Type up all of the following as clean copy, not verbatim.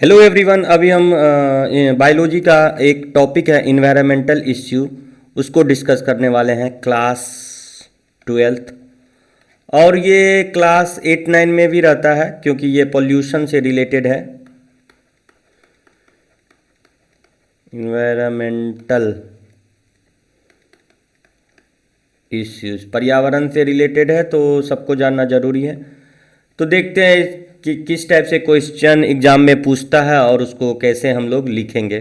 Hello everyone. अभी हम biology का एक टॉपिक है इन्वायरमेंटल इश्यू, उसको डिस्कस करने वाले हैं क्लास 12th। और ये क्लास 8-9 में भी रहता है क्योंकि ये पोल्यूशन से रिलेटेड है। इन्वायरमेंटल इश्यूज पर्यावरण से रिलेटेड है तो सबको जानना जरूरी है। तो देखते हैं कि किस टाइप से क्वेश्चन एग्जाम में पूछता है और उसको कैसे हम लोग लिखेंगे।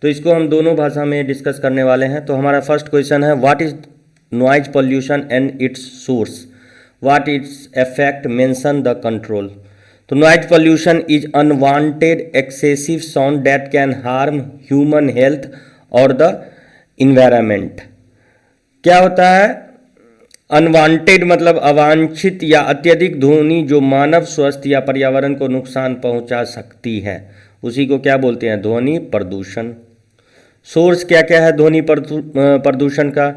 तो इसको हम दोनों भाषा में डिस्कस करने वाले हैं। तो हमारा फर्स्ट क्वेश्चन है, what is noise pollution and its source, what its effect, mention the control. तो noise pollution is unwanted excessive sound that can harm human health और द इन्वायरमेंट। क्या होता है अनवांटेड, मतलब अवांछित या अत्यधिक ध्वनि जो मानव स्वास्थ्य या पर्यावरण को नुकसान पहुंचा सकती है, उसी को क्या बोलते हैं, ध्वनि प्रदूषण। सोर्स क्या क्या है ध्वनि प्रदूषण का,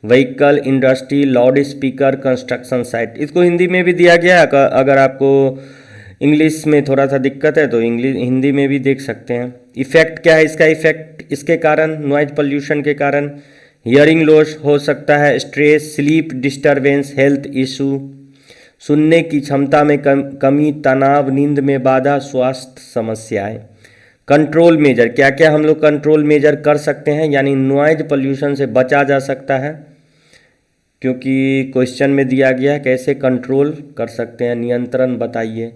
vehicle, industry, loud speaker, construction site. इसको हिंदी में भी दिया गया है, अगर आपको इंग्लिश में थोड़ा सा दिक्कत है तो इंग्लिश हिंदी में भी देख सकते हैं। इफेक्ट क्या है इसका, इफेक्ट इसके कारण, नॉइज पोल्यूशन के कारण हियरिंग लॉस हो सकता है, stress, sleep disturbance, health issue, सुनने की क्षमता में कमी, तनाव, नींद में बाधा, स्वास्थ्य समस्याएं। कंट्रोल मेजर, क्या क्या हम लोग कंट्रोल मेजर कर सकते हैं, यानी नॉइज पोल्यूशन से बचा जा सकता है क्योंकि क्वेश्चन में दिया गया है कैसे कंट्रोल कर सकते हैं, नियंत्रण बताइए।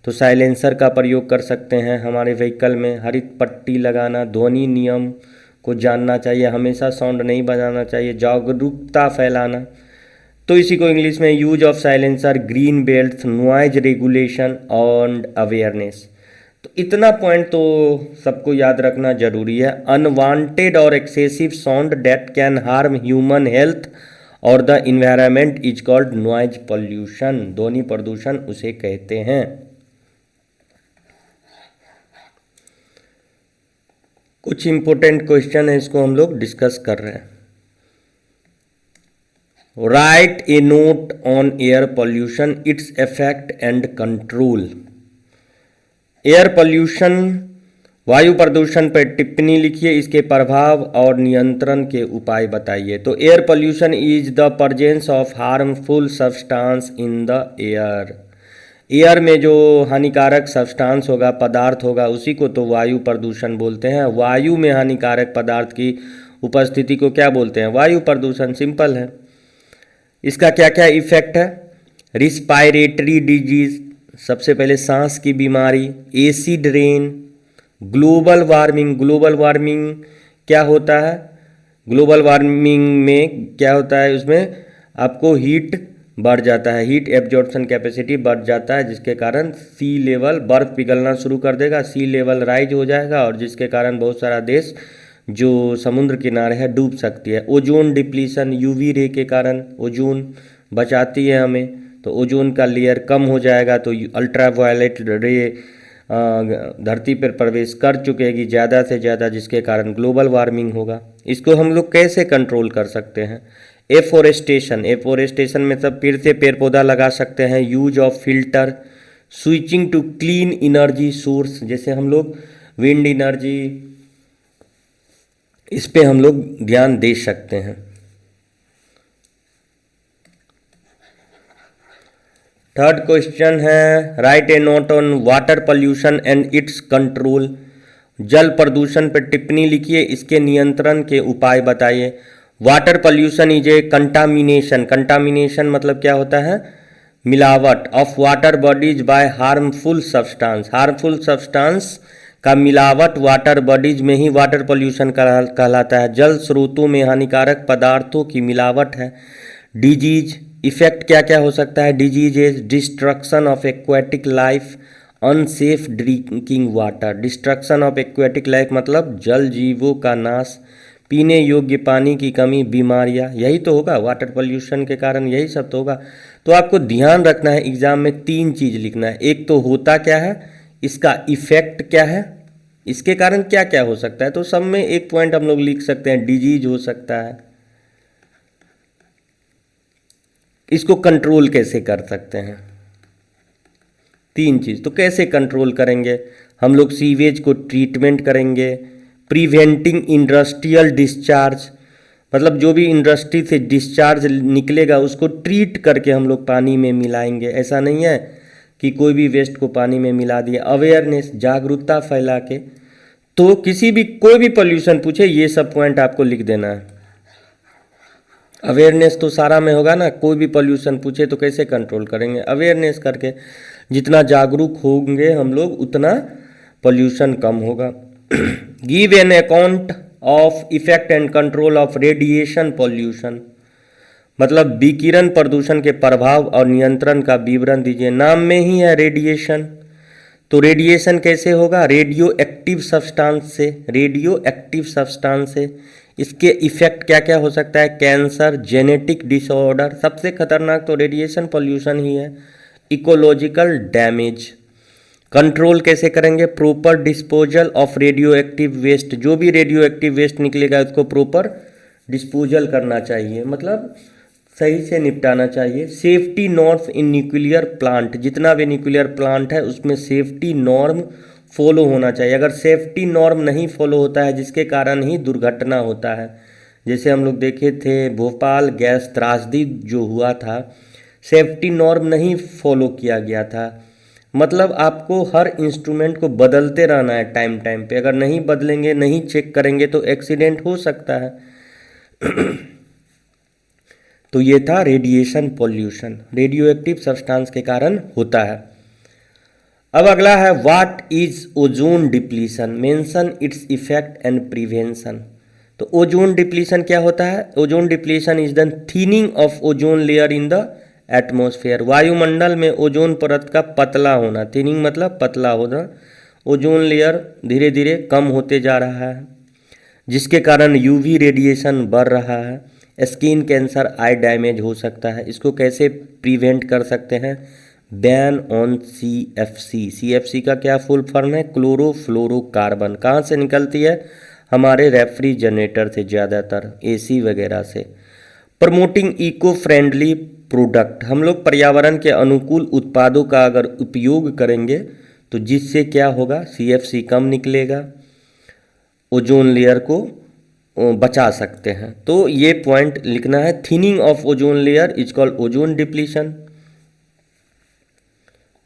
तो साइलेंसर का प्रयोग कर सकते हैं हमारे व्हीकल में, हरित पट्टी लगाना, ध्वनि नियम को जानना चाहिए, हमेशा साउंड नहीं बजाना चाहिए, जागरूकता फैलाना। तो इसी को इंग्लिश में use of silencer, green belt, noise regulation and awareness. तो इतना पॉइंट तो सबको याद रखना जरूरी है। अनवांटेड और excessive sound that can harm human health और the environment is called noise pollution. ध्वनि प्रदूषण उसे कहते हैं। कुछ इंपॉर्टेंट क्वेश्चन है, इसको हम लोग डिस्कस कर रहे हैं। Right A note on air pollution, its effect and control. Air pollution, वायु प्रदूषण पर टिप्पणी लिखिए, इसके प्रभाव और नियंत्रण के उपाय बताइए। तो air pollution is the presence of harmful substance in the air. Air में जो हानिकारक सब्सटेंस होगा, पदार्थ होगा, उसी को तो वायु प्रदूषण बोलते हैं। वायु में हानिकारक पदार्थ की उपस्थिति को क्या बोलते हैं, वायु प्रदूषण। सिंपल है। इसका क्या क्या इफेक्ट है, रिस्पायरेटरी डिजीज, सबसे पहले सांस की बीमारी, acid rain, global warming. Global warming क्या होता है, ग्लोबल वार्मिंग में क्या होता है, उसमें आपको हीट बढ़ जाता है, हीट एब्जॉर्प्शन कैपेसिटी बढ़ जाता है, जिसके कारण सी लेवल, बर्फ पिघलना शुरू कर देगा, सी लेवल राइज हो जाएगा और जिसके कारण बहुत सारा देश जो समुद्र किनारे है डूब सकती है। ओजोन डिप्लीशन, यूवी रे के कारण ओजोन बचाती है हमें, तो ओजोन का लेयर कम हो जाएगा तो अल्ट्रा वायलेट रे धरती पर प्रवेश कर चुकेगी ज़्यादा से ज़्यादा, जिसके कारण ग्लोबल वार्मिंग होगा। इसको हम लोग कैसे कंट्रोल कर सकते हैं, एफोरेस्टेशन। एफोरेस्टेशन में सब फिर से पेड़ पौधा लगा सकते हैं। Use of filter, switching to clean energy source, जैसे हम लोग विंड एनर्जी, इस पे हम लोग ध्यान दे सकते हैं। थर्ड क्वेश्चन है, right A note on water pollution and it's control. जल प्रदूषण पर टिप्पणी लिखिए, इसके नियंत्रण के उपाय बताइए। Water pollution is a contamination. Contamination मतलब क्या होता है, मिलावट of water bodies by harmful substance. Harmful substance का मिलावट वाटर बॉडीज में ही वाटर पोल्यूशन कहलाता है। जल स्रोतों में हानिकारक पदार्थों की मिलावट है। डिजीज, इफेक्ट क्या क्या हो सकता है, disease is destruction of aquatic life, unsafe drinking water. Destruction of aquatic life मतलब जल जीवों का नाश, पीने योग्य पानी की कमी, बीमारियां, यही तो होगा वाटर पोल्यूशन के कारण, यही सब तो होगा। तो आपको ध्यान रखना है, एग्जाम में 3 चीज लिखना है। एक तो होता क्या है, इसका इफेक्ट क्या है, इसके कारण क्या क्या हो सकता है। तो सब में एक पॉइंट हम लोग लिख सकते हैं, डिजीज हो सकता है, इसको कंट्रोल कैसे कर सकते हैं, 3 चीज। तो कैसे कंट्रोल करेंगे, हम लोग सीवेज को ट्रीटमेंट करेंगे। प्रिवेंटिंग इंडस्ट्रियल डिस्चार्ज, मतलब जो भी इंडस्ट्री से डिस्चार्ज निकलेगा उसको ट्रीट करके हम लोग पानी में मिलाएंगे। ऐसा नहीं है कि कोई भी वेस्ट को पानी में मिला दिया। अवेयरनेस, जागरूकता फैला के। तो किसी भी कोई भी पोल्यूशन पूछे ये सब पॉइंट आपको लिख देना है। अवेयरनेस तो सारा में होगा ना, कोई भी पोल्यूशन पूछे तो कैसे कंट्रोल करेंगे? अवेयरनेस करके। जितना जागरूक होंगे हम लोग उतना पोल्यूशन कम होगा। Give an account of effect and control of radiation pollution, मतलब विकिरण प्रदूषण के प्रभाव और नियंत्रण का विवरण दीजिए। नाम में ही है रेडिएशन, तो रेडिएशन कैसे होगा? रेडियो एक्टिव सब्सटेंस से, रेडियो एक्टिव सब्सटेंस से। इसके इफेक्ट क्या क्या हो सकता है? कैंसर, जेनेटिक डिसऑर्डर, सबसे खतरनाक तो रेडिएशन पोल्यूशन ही है। Ecological damage. कंट्रोल कैसे करेंगे? Proper disposal of radioactive waste, जो भी रेडियो एक्टिव वेस्ट निकलेगा उसको प्रॉपर डिस्पोजल करना चाहिए, मतलब सही से निपटाना चाहिए। Safety norms in nuclear plant, जितना भी न्यूक्लियर प्लांट है उसमें सेफ्टी नॉर्म फॉलो होना चाहिए। अगर सेफ्टी नॉर्म नहीं फॉलो होता है जिसके कारण ही दुर्घटना होता है, जैसे हम लोग देखे थे भोपाल गैस त्रासदी जो हुआ था, सेफ्टी नॉर्म नहीं फॉलो किया गया था। मतलब आपको हर इंस्ट्रूमेंट को बदलते रहना है टाइम टाइम पे। अगर नहीं बदलेंगे, नहीं चेक करेंगे तो एक्सीडेंट हो सकता है। तो ये था radiation pollution, radio active substance के कारण होता है। अब अगला है what is ozone depletion, mention its effect and prevention. तो ओजोन डिप्लीशन क्या होता है? Ozone depletion is the thinning of ozone layer in the atmosphere, वायुमंडल में ओजोन परत का पतला होना। थिनिंग मतलब पतला होना। ओजोन लेयर धीरे धीरे कम होते जा रहा है जिसके कारण यूवी रेडिएशन बढ़ रहा है। स्किन कैंसर, आई डैमेज हो सकता है। इसको कैसे प्रिवेंट कर सकते हैं? Ban on CFC. सीएफसी का क्या फुल फॉर्म है? क्लोरोफ्लोरोकार्बन। कहाँ से निकलती है? हमारे रेफ्रिजरेटर से, ज़्यादातर एसी वगैरह से। प्रमोटिंग इको फ्रेंडली प्रोडक्ट, हम लोग पर्यावरण के अनुकूल उत्पादों का अगर उपयोग करेंगे तो जिससे क्या होगा? सीएफसी कम निकलेगा, ओजोन लेयर को बचा सकते हैं। तो ये पॉइंट लिखना है। Thinning of ozone layer is called ozone depletion.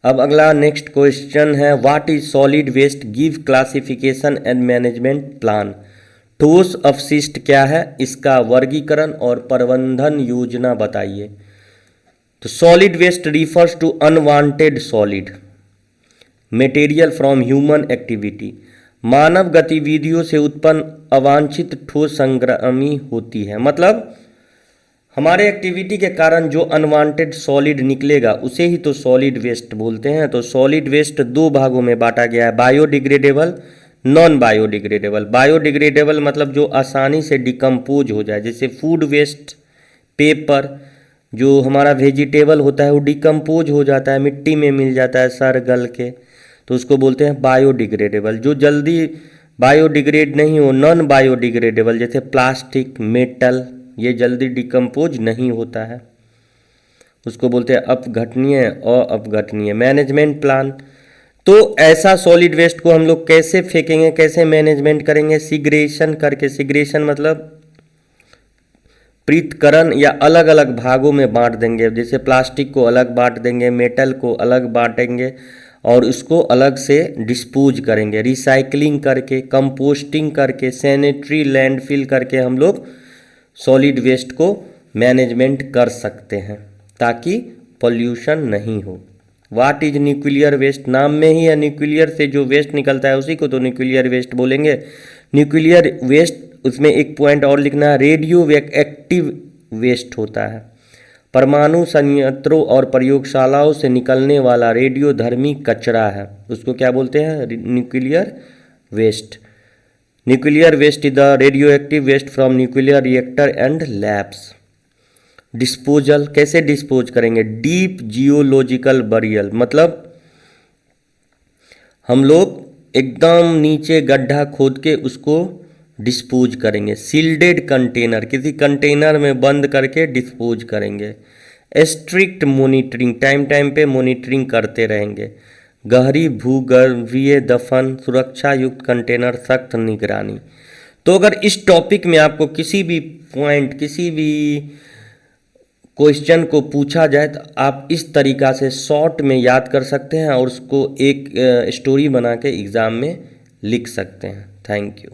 अब अगला नेक्स्ट क्वेश्चन है what is solid waste, give classification and management plan. ठोस अपशिष्ट क्या है, इसका वर्गीकरण और प्रबंधन योजना बताइए। तो solid waste refers to unwanted solid material from human activity, मानव गतिविधियों से उत्पन्न अवांछित ठोस संग्रामी होती है। मतलब हमारे एक्टिविटी के कारण जो अनवांटेड सॉलिड निकलेगा उसे ही तो सॉलिड वेस्ट बोलते हैं। तो सॉलिड वेस्ट दो भागों में बांटा गया है, बायोडिग्रेडेबल, नॉन बायोडिग्रेडेबल। बायोडिग्रेडेबल मतलब जो आसानी से डिकम्पोज हो जाए, जैसे फूड वेस्ट, पेपर, जो हमारा वेजिटेबल होता है वो डिकम्पोज हो जाता है, मिट्टी में मिल जाता है सड़ गल के, तो उसको बोलते हैं बायोडिग्रेडेबल। जो जल्दी बायोडिग्रेड नहीं हो, नॉन बायोडिग्रेडेबल, जैसे प्लास्टिक, मेटल, ये जल्दी डिकम्पोज नहीं होता है, उसको बोलते हैं अपघटनीय और अपघटनीय। मैनेजमेंट प्लान, तो ऐसा सॉलिड वेस्ट को हम लोग कैसे फेंकेंगे, कैसे मैनेजमेंट करेंगे? सिग्रेशन करके। सिग्रेशन मतलब पृथक्करण या अलग अलग भागों में बांट देंगे। जैसे प्लास्टिक को अलग बांट देंगे, मेटल को अलग बांटेंगे और उसको अलग से डिस्पोज करेंगे। रिसाइकलिंग करके, कंपोस्टिंग करके, सैनिटरी लैंडफिल करके हम लोग सॉलिड वेस्ट को मैनेजमेंट कर सकते हैं ताकि पोल्यूशन नहीं हो। व्हाट इज न्यूक्लियर वेस्ट, नाम में ही है न्यूक्लियर से जो वेस्ट निकलता है उसी को तो न्यूक्लियर वेस्ट बोलेंगे। न्यूक्लियर वेस्ट, उसमें एक पॉइंट और लिखना है, रेडियो एक्टिव वेस्ट होता है। परमाणु संयंत्रों और प्रयोगशालाओं से निकलने वाला रेडियोधर्मी कचरा है, उसको क्या बोलते हैं? Nuclear waste. Nuclear waste is the radioactive waste from nuclear reactor and labs. Disposal, कैसे डिस्पोज करेंगे? डीप जियोलॉजिकल बरियल, मतलब हम लोग एकदम नीचे गड्ढा खोद के उसको डिस्पोज करेंगे। सील्डेड कंटेनर, किसी कंटेनर में बंद करके डिस्पोज करेंगे। स्ट्रिक्ट मॉनिटरिंग, टाइम टाइम पे मॉनिटरिंग करते रहेंगे। गहरी भूगर्भीय दफन, सुरक्षा युक्त कंटेनर, सख्त निगरानी। तो अगर इस टॉपिक में आपको किसी भी पॉइंट, किसी भी क्वेश्चन को पूछा जाए तो आप इस तरीक़ा से शॉर्ट में याद कर सकते हैं और उसको एक स्टोरी बना के एग्ज़ाम में लिख सकते हैं। Thank you.